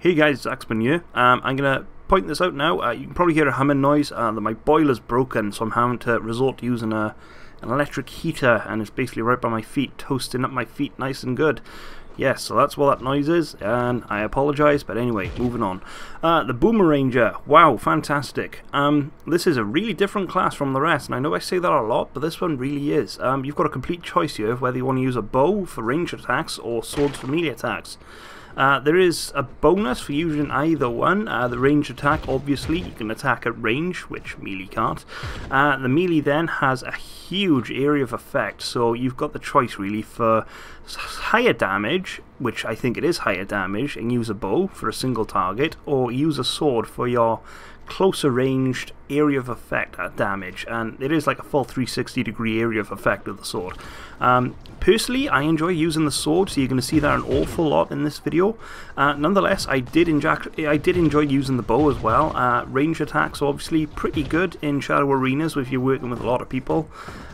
Hey guys, it's Axman here. I'm going to point this out now. You can probably hear a humming noise. That my boiler's broken, so I'm having to resort to using an electric heater, and it's basically right by my feet, toasting up my feet nice and good. Yes, so that's what that noise is, and I apologise, but anyway, moving on. The Boomeranger, wow, fantastic. This is a really different class from the rest, and I know I say that a lot, but this one really is. You've got a complete choice here of whether you want to use a bow for ranged attacks or swords for melee attacks. There is a bonus for using either one. The ranged attack, obviously, you can attack at range, which melee can't. The melee then has a huge area of effect, so you've got the choice really for higher damage, which I think it is higher damage, and use a bow for a single target, or use a sword for your closer ranged area of effect at damage, and it is like a full 360 degree area of effect with the sword. Personally, I enjoy using the sword, so you're going to see that an awful lot in this video. Nonetheless, I did enjoy using the bow as well. Range attacks obviously pretty good in Shadow Arenas if you're working with a lot of people.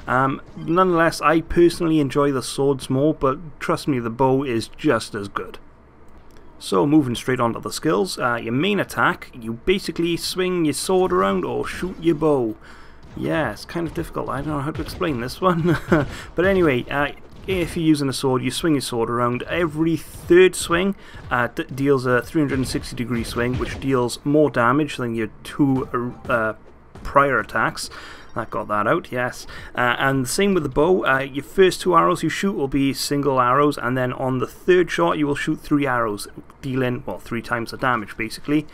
Nonetheless, I personally enjoy the swords more, but trust me, the bow is just as good. So moving straight on to the skills, your main attack, you basically swing your sword around or shoot your bow. Yeah, it's kind of difficult, I don't know how to explain this one. But anyway, if you're using a sword, you swing your sword around. Every third swing deals a 360 degree swing, which deals more damage than your two prior attacks. That got that out, yes. And the same with the bow. Your first two arrows you shoot will be single arrows, and then on the third shot you will shoot 3 arrows, dealing, well, 3 times the damage basically.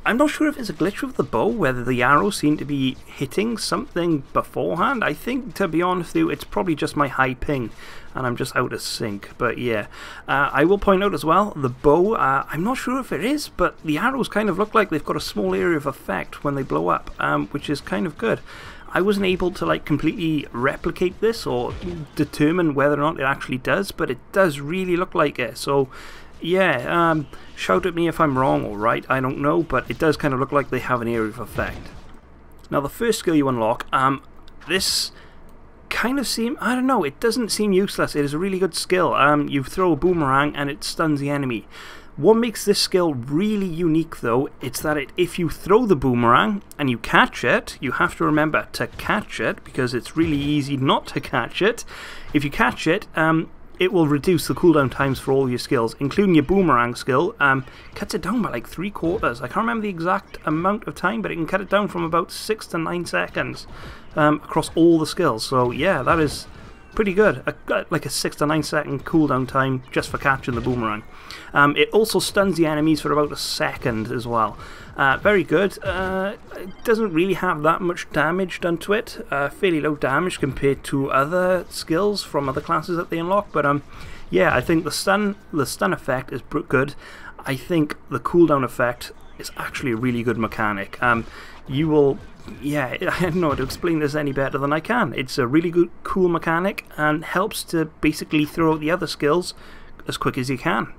I'm not sure if it's a glitch with the bow, whether the arrows seem to be hitting something beforehand. I think, to be honest with you, it's probably just my high ping, and I'm just out of sync. But yeah, I will point out as well, the bow, I'm not sure if it is, but the arrows kind of look like they've got a small area of effect when they blow up, which is kind of good. I wasn't able to like completely replicate this or determine whether or not it actually does, but it does really look like it. So yeah, shout at me if I'm wrong or right, I don't know, but it does kind of look like they have an area of effect. Now the first skill you unlock, this kind of I don't know, it doesn't seem useless. It is a really good skill. You throw a boomerang and it stuns the enemy. What makes this skill really unique though, it's that if you throw the boomerang and you catch it, you have to remember to catch it, because it's really easy not to catch it. If you catch it, it will reduce the cooldown times for all your skills, including your boomerang skill. Cuts it down by like 3/4. I can't remember the exact amount of time, but it can cut it down from about 6 to 9 seconds across all the skills. So yeah, that is pretty good. Like a 6 to 9 second cooldown time just for catching the boomerang. It also stuns the enemies for about a second as well. Very good. It doesn't really have that much damage done to it. Fairly low damage compared to other skills from other classes that they unlock. But yeah, I think the stun effect is good. I think the cooldown effect is actually a really good mechanic. You will, yeah, I don't know how to explain this any better than I can. It's a really good, cool mechanic, and helps to basically throw out the other skills as quick as you can.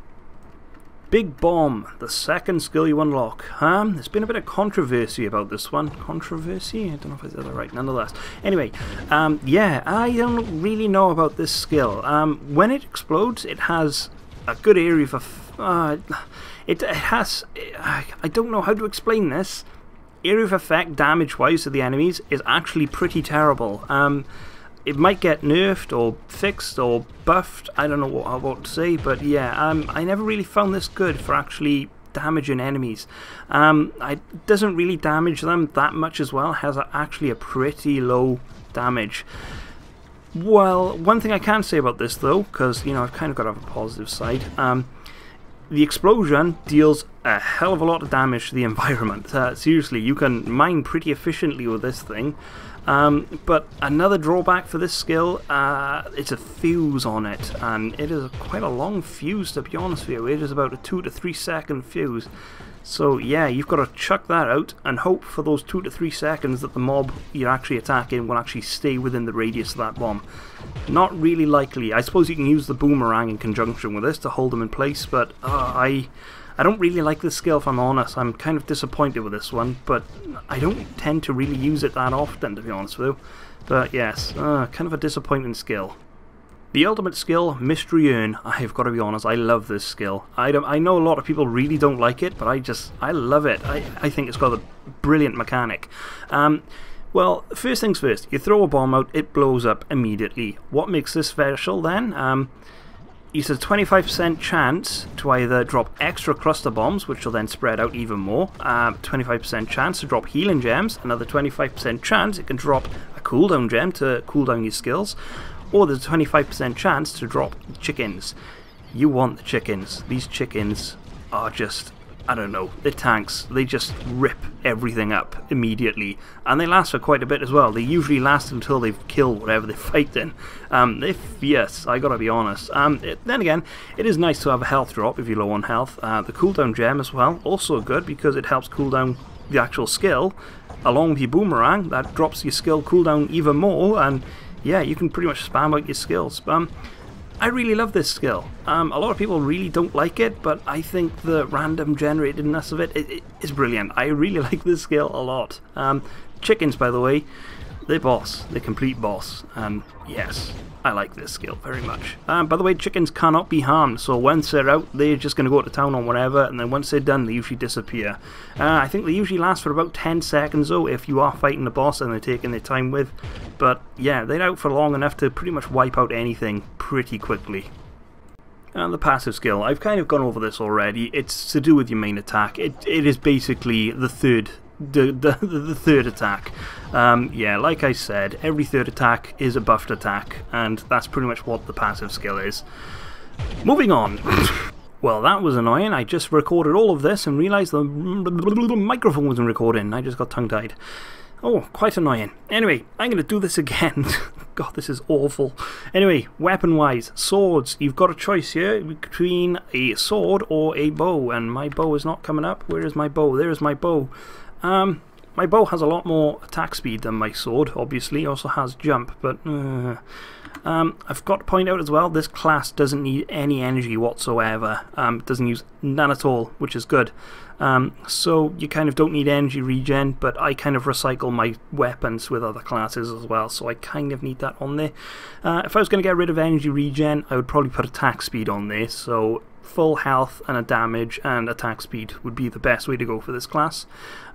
Big Bomb, the second skill you unlock. There's been a bit of controversy about this one. Controversy? I don't know if I said that right, nonetheless. Anyway, yeah, I don't really know about this skill. When it explodes, it has a good area of... it has... I don't know how to explain this. Area of effect, damage-wise, to the enemies is actually pretty terrible. It might get nerfed or fixed or buffed, I don't know what to say, but yeah, I never really found this good for actually damaging enemies. It doesn't really damage them that much as well, has actually a pretty low damage. Well, one thing I can say about this though, because you know I've kind of got to have a positive side, the explosion deals a hell of a lot of damage to the environment. Seriously, you can mine pretty efficiently with this thing. But another drawback for this skill, it's a fuse on it, and it is quite a long fuse, to be honest with you. It is about a 2 to 3 second fuse. So yeah, you've got to chuck that out and hope for those 2 to 3 seconds that the mob you're actually attacking will actually stay within the radius of that bomb. Not really likely. I suppose you can use the boomerang in conjunction with this to hold them in place, but I don't really like this skill, if I'm honest. I'm kind of disappointed with this one, but I don't tend to really use it that often, to be honest with you. But yes, kind of a disappointing skill. The ultimate skill, Mystery Urn. I've got to be honest, I love this skill. I know a lot of people really don't like it, but I love it. I think it's got a brilliant mechanic. Well, first things first, you throw a bomb out, it blows up immediately. What makes this special then? It's a 25% chance to either drop extra cluster bombs, which will then spread out even more, 25% chance to drop healing gems, another 25% chance it can drop a cooldown gem to cool down your skills, or there's a 25% chance to drop chickens. You want the chickens. These chickens are just, I don't know, they're tanks. They just rip everything up immediately. And they last for quite a bit as well. They usually last until they've killed whatever they're fighting. They're fierce, I gotta be honest. Then again, it is nice to have a health drop if you're low on health. The cooldown gem as well, also good because it helps cool down the actual skill. Along with your boomerang, that drops your skill cooldown even more, and yeah, you can pretty much spam out your skills. I really love this skill. A lot of people really don't like it, but I think the random generatedness of it is brilliant. I really like this skill a lot. Chickens, by the way, they're boss. They're complete boss. And yes, I like this skill very much. By the way, chickens cannot be harmed, so once they're out, they're just going to go to town on whatever, and then once they're done, they usually disappear. I think they usually last for about 10 seconds, though, if you are fighting the boss and they're taking their time with. But yeah, they're out for long enough to pretty much wipe out anything pretty quickly. And the passive skill, I've kind of gone over this already. It's to do with your main attack. It is basically the third attack. Yeah, like I said, every third attack is a buffed attack, and that's pretty much what the passive skill is. Moving on. Well, that was annoying. I just recorded all of this and realised the microphone wasn't recording. I just got tongue-tied. Oh, quite annoying. Anyway, I'm going to do this again. God, this is awful. Anyway, weapon-wise, swords. You've got a choice here between a sword or a bow, and my bow is not coming up. Where is my bow? There is my bow. My bow has a lot more attack speed than my sword, obviously. It also has jump, but I've got to point out as well, this class doesn't need any energy whatsoever. It doesn't use none at all, which is good. So you kind of don't need energy regen, but I kind of recycle my weapons with other classes as well, so I kind of need that on there. If I was going to get rid of energy regen, I would probably put attack speed on there, so full health and a damage and attack speed would be the best way to go for this class.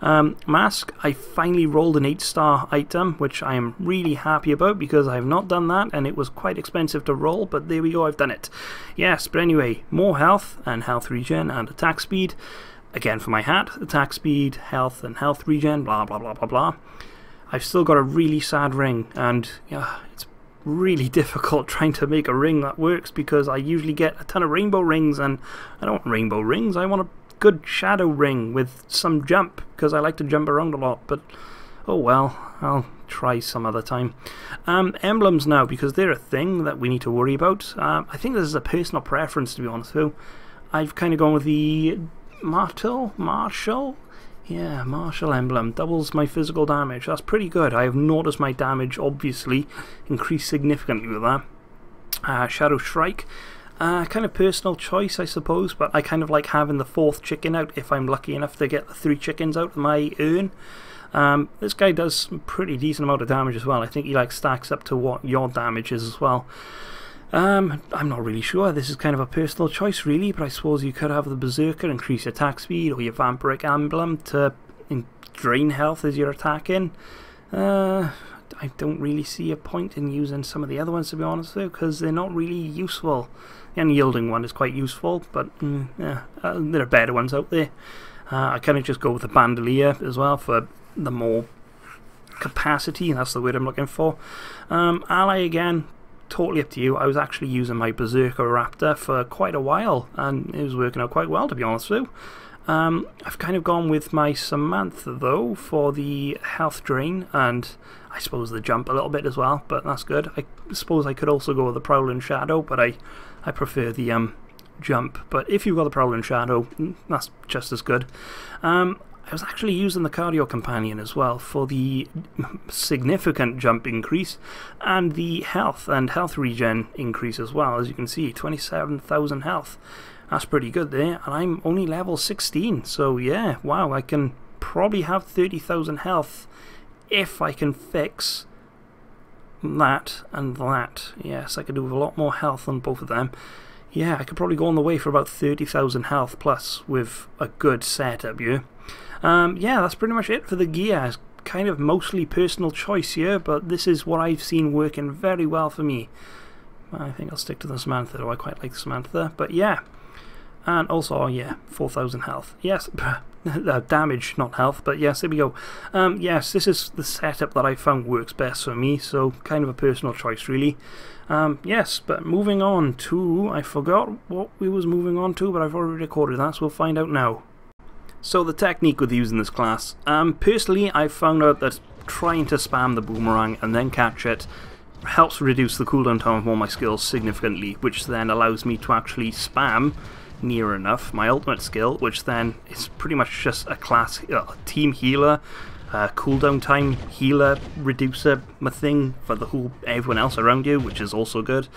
Mask, I finally rolled an 8-star item, which I am really happy about because I have not done that and it was quite expensive to roll, but there we go, I've done it. Yes, but anyway, more health and health regen and attack speed. Again for my hat, attack speed, health and health regen, blah blah blah blah blah. I've still got a really sad ring, and yeah, it's really difficult trying to make a ring that works because I usually get a ton of rainbow rings, and I don't want rainbow rings. I want a good shadow ring with some jump because I like to jump around a lot, but oh well, I'll try some other time. Emblems now, because they're a thing that we need to worry about. I think this is a personal preference, to be honest with you. I've kind of gone with the Martial? Yeah, Martial emblem. Doubles my physical damage. That's pretty good. I have noticed my damage, obviously, increase significantly with that. Shadow Strike. Kind of personal choice, I suppose, but I kind of like having the 4th chicken out if I'm lucky enough to get the 3 chickens out of my urn. This guy does some pretty decent amount of damage as well. I think he like stacks up to what your damage is as well. I'm not really sure. This is kind of a personal choice, really, but I suppose you could have the Berserker increase attack speed, or your Vampiric Emblem to drain health as you're attacking. I don't really see a point in using some of the other ones, to be honest, though, because they're not really useful. The unyielding one is quite useful, but yeah, there are better ones out there. I kind of just go with the Bandolier as well for the more capacity. That's the word I'm looking for. Ally again. Totally up to you. I was actually using my Berserker Raptor for quite a while and it was working out quite well, to be honest with you. I've kind of gone with my Samantha though for the health drain and I suppose the jump a little bit as well, but that's good. I suppose I could also go with the Prowling Shadow, but I prefer the jump. But if you've got the Prowling Shadow, that's just as good. I was actually using the Cardio Companion as well for the significant jump increase and the health and health regen increase as well. As you can see, 27,000 health. That's pretty good there, and I'm only level 16, so yeah, wow, I can probably have 30,000 health if I can fix that and that. Yes, I could do with a lot more health on both of them. Yeah, I could probably go on the way for about 30,000 health plus with a good setup here. Yeah, that's pretty much it for the gear. It's kind of mostly personal choice here, but this is what I've seen working very well for me. I think I'll stick to the Samantha, though I quite like the Samantha. But yeah, and also, oh yeah, 4,000 health. Yes, damage, not health, but yes, there we go. Yes, this is the setup that I found works best for me, so kind of a personal choice, really. Yes, but moving on to, I forgot what we was moving on to, but I've already recorded that, so we'll find out now. So the technique with using this class, personally I've found out that trying to spam the boomerang and then catch it helps reduce the cooldown time of all my skills significantly, which then allows me to actually spam near enough my ultimate skill, which then is pretty much just a class team healer, cooldown time healer reducer thing for the whole everyone else around you, which is also good.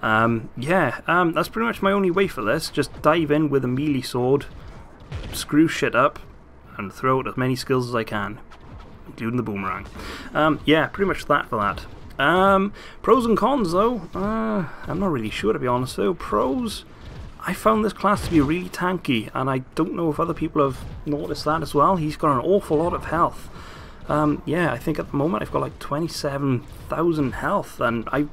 Yeah, that's pretty much my only way for this. Just dive in with a melee sword, screw shit up, and throw out as many skills as I can, including the boomerang. Yeah, pretty much that for that. Pros and cons though, I'm not really sure, to be honest though. Pros, I found this class to be really tanky, and I don't know if other people have noticed that as well. He's got an awful lot of health. Yeah, I think at the moment I've got like 27,000 health, and I've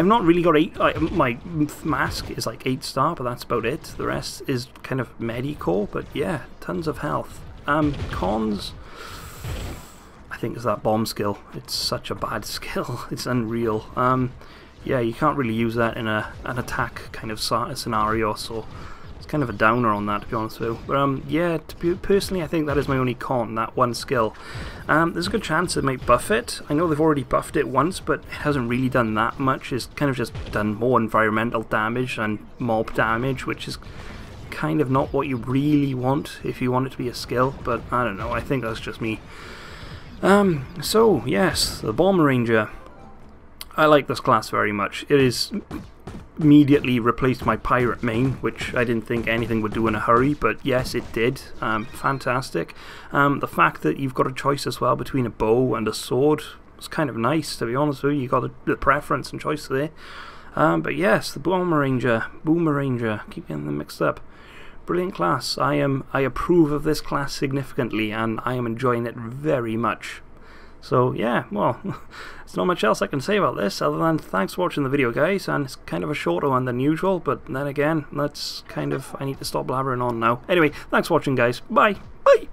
not really got 8, my mask is like 8-star, but that's about it. The rest is kind of medical, but yeah, tons of health. Cons, I think, is that bomb skill. It's such a bad skill, it's unreal. Yeah, you can't really use that in an attack kind of scenario, so it's kind of a downer on that, to be honest with you. But yeah, personally, I think that is my only con, that one skill. There's a good chance it might buff it. I know they've already buffed it once, but it hasn't really done that much. It's kind of just done more environmental damage and mob damage, which is kind of not what you really want if you want it to be a skill, but I don't know, I think that's just me. So, yes, the Boomeranger. I like this class very much. It is immediately replaced my pirate main, which I didn't think anything would do in a hurry, but yes, it did. Fantastic. The fact that you've got a choice as well between a bow and a sword is kind of nice, to be honest with you. You got the preference and choice there. But yes, the Boomeranger, keep getting them mixed up. Brilliant class. I approve of this class significantly, and I am enjoying it very much. So yeah, well, there's not much else I can say about this other than thanks for watching the video, guys, and it's kind of a shorter one than usual, but then again, I need to stop blabbering on now. Anyway, thanks for watching, guys. Bye. Bye.